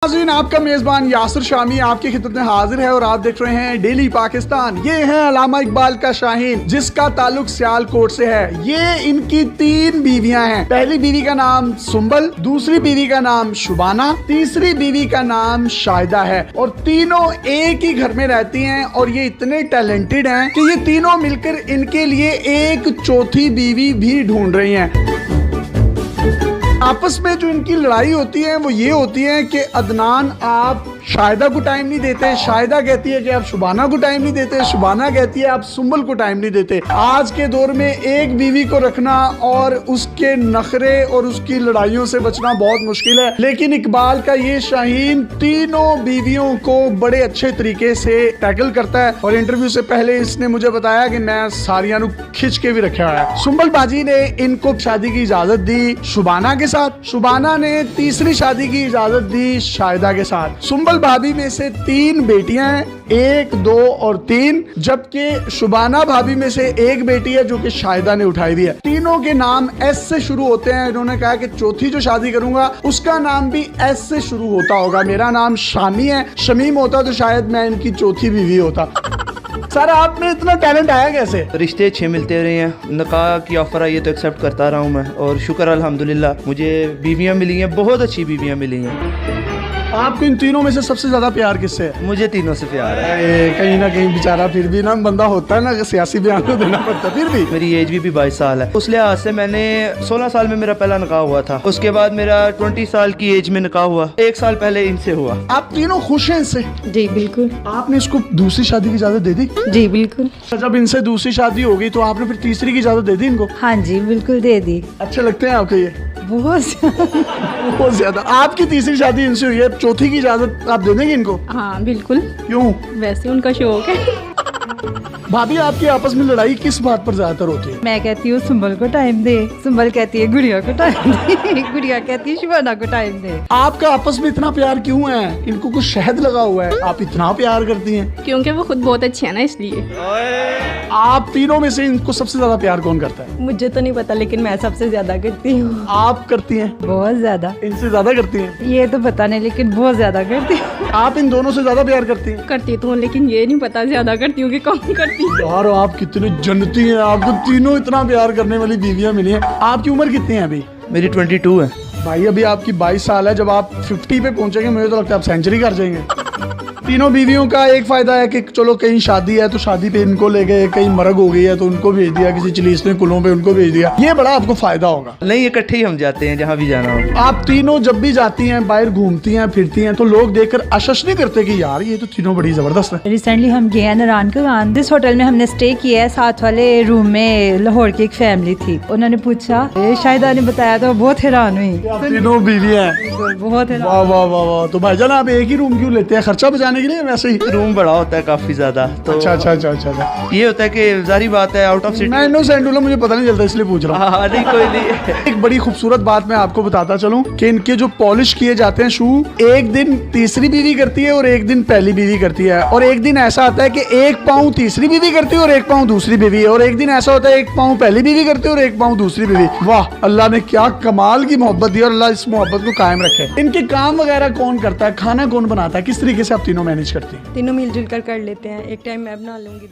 नाज़रीन, आपका मेजबान यासिर शामी आपकी खिदमत में हाजिर है और आप देख रहे हैं डेली पाकिस्तान। ये है अल्लामा इकबाल का शाहीन, जिसका ताल्लुक सियालकोट से है। ये इनकी 3 बीवियां हैं। पहली बीवी का नाम सुंबल, दूसरी बीवी का नाम शुबाना, तीसरी बीवी का नाम शाहिदा है। और तीनों एक ही घर में रहती हैं और ये इतने टैलेंटेड हैं कि ये तीनों मिलकर इनके लिए एक चौथी बीवी भी ढूंढ रही हैं। आपस में जो इनकी लड़ाई होती है वो ये होती है कि अदनान आप शाहिदा को टाइम नहीं देते, शाहिदा कहती है कि आप शुबाना को टाइम नहीं देते, शुबाना कहती है आप सुंबल को टाइम नहीं देते। आज के दौर में एक बीवी को रखना और उसके नखरे और उसकी लड़ाइयों से बचना बहुत मुश्किल है, लेकिन इकबाल का ये शाहीन तीनों बीवियों को बड़े अच्छे तरीके से टैकल करता है। और इंटरव्यू से पहले इसने मुझे बताया कि मैं सारियां खिंच के भी रखा है। सुंबल बाजी ने इनको शादी की इजाजत दी शुबाना के साथ, शुबाना ने तीसरी शादी की इजाजत दी शाहिदा के साथ। सुंबल भाभी में से 3 बेटियां हैं, 1, 2 और 3, जबकि शुबाना भाभी में से 1 बेटी है जो कि शाहिदा ने उठाई हुई है। तीनों के नाम एस से शुरू होते हैं। इन्होंने कहा कि चौथी जो शादी करूंगा उसका नाम भी एस से शुरू होता होगा। मेरा नाम शामी है, शमीम होता तो शायद मैं इनकी चौथी बीवी होता। सर, आप में इतना टैलेंट आया कैसे? रिश्ते अच्छे मिलते रहे हैं, निकाह की ऑफर आई है तो एक्सेप्ट करता रहा हूँ मैं, और शुक्र अल्हम्दुलिल्लाह मुझे बीवियाँ मिली हैं, बहुत अच्छी बीवियाँ मिली हैं। आपको इन तीनों में से सबसे ज्यादा प्यार किससे है? मुझे तीनों से प्यार है। कहीं ना कहीं बेचारा फिर भी ना बंदा होता है ना, सियासी बयान तो देना पड़ता है। फिर भी मेरी एज भी 22 साल है। उस लिहाज से मैंने 16 साल में मेरा पहला निकाह हुआ था, उसके बाद मेरा 20 साल की एज में निकाह हुआ, 1 साल पहले इनसे हुआ। आप तीनों खुश हैं इससे? जी बिल्कुल। आपने इसको दूसरी शादी की इजाजत दे दी? जी बिल्कुल। जब इनसे दूसरी शादी हो गई तो आपने फिर तीसरी की इजाजत दे दी इनको? हाँ जी बिल्कुल दे दी। अच्छे लगते हैं आपके ये? बहुत ज्यादा। आपकी तीसरी शादी इनसे हुई है, चौथी की इजाजत आप दे देंगे इनको? हाँ बिल्कुल। क्यों? वैसे उनका शौक है। भाभी, आपकी आपस में लड़ाई किस बात पर ज्यादातर होती है? मैं कहती हूँ सुंबल को टाइम दे, सुंबल कहती है गुड़िया को टाइम दे, गुड़िया कहती है शुबाना को टाइम दे। आपका आपस में इतना प्यार क्यों है? इनको कुछ शहद लगा हुआ है, आप इतना प्यार करती हैं? क्योंकि वो खुद बहुत अच्छे है ना, इसलिए। आप तीनों में से इनको सबसे ज्यादा प्यार कौन करता है? मुझे तो नहीं पता, लेकिन मैं सबसे ज्यादा करती हूँ। आप करती हैं? बहुत ज्यादा। इनसे ज्यादा करती हैं? ये तो पता नहीं, लेकिन बहुत ज्यादा करती हूँ। आप इन दोनों से ज्यादा प्यार करती हैं? करती तो हूँ, लेकिन ये नहीं पता ज्यादा करती हूँ कि कम करती हूँ। यार, आप कितनी जन्नती हैं, आपको तीनों इतना प्यार करने वाली बीवियां मिली हैं। आपकी उम्र कितनी है अभी? मेरी 22 है। भाई, अभी आपकी 22 साल है। जब आप 50 पे पहुंचेंगे मुझे तो लगता है आप सेंचुरी कर जाएंगे। तीनों बीवियों का एक फायदा है कि चलो कहीं शादी है तो शादी पे इनको ले गए, कहीं मरग हो गई है तो उनको भेज दिया, किसी चिलीसने कुलों पे उनको भेज दिया। ये बड़ा आपको फायदा होगा। नहीं, इकट्ठे ही हम जाते हैं जहाँ भी जाना हो। आप तीनों जब भी जाती हैं, बाहर घूमती हैं, फिरती हैं, तो लोग देखकर आश्चर्य नहीं करते कि यार ये तो तीनों बड़ी जबरदस्त है? रिसेंटली हम गए हैं नारायण का, जिस होटल में हमने स्टे किया है, साथ वाले रूम में लाहौर की एक फैमिली थी। उन्होंने पूछा, शाहिदा ने बताया तो बहुत हैरान हुई। तीनों बीवियां हैं? बहुत हैरान। वाह वाह वाह वाह। तो भाईजान, आप एक ही रूम क्यों लेते हैं? खर्चा बचाने के लिए? वैसे ही रूम बड़ा होता है काफी ज्यादा, तो अच्छा अच्छा अच्छा अच्छा। ये होता है कि जारी बात है आउट ऑफ सिटी। मैं इनोसेंट हूँ, मुझे पता नहीं चलता इसलिए पूछ रहा हूँ। हाँ नहीं, कोई नहीं। एक बड़ी खूबसूरत बात मैं आपको बताता चलूं कि इनके जो पॉलिश किए जाते हैं शू, एक दिन तीसरी बीवी करती है और एक दिन पहली बीवी करती है। और एक दिन ऐसा आता है कि 1 पाँव तीसरी बीवी करती है और 1 पाँव दूसरी बीवी, और एक दिन ऐसा होता है 1 पाँव पहली बीवी करती है और 1 पाँव दूसरी बीवी। वाह, अल्लाह ने क्या कमाल की मोहब्बत दी और अल्लाह इस मोहब्बत को कायम रखे। इनके काम वगैरह कौन करता है? खाना कौन बनाता है? किस तरीके से आप तीनों मैनेज करती हैं? तीनों मिलजुल कर लेते हैं। एक टाइम मैं बना लूंगी।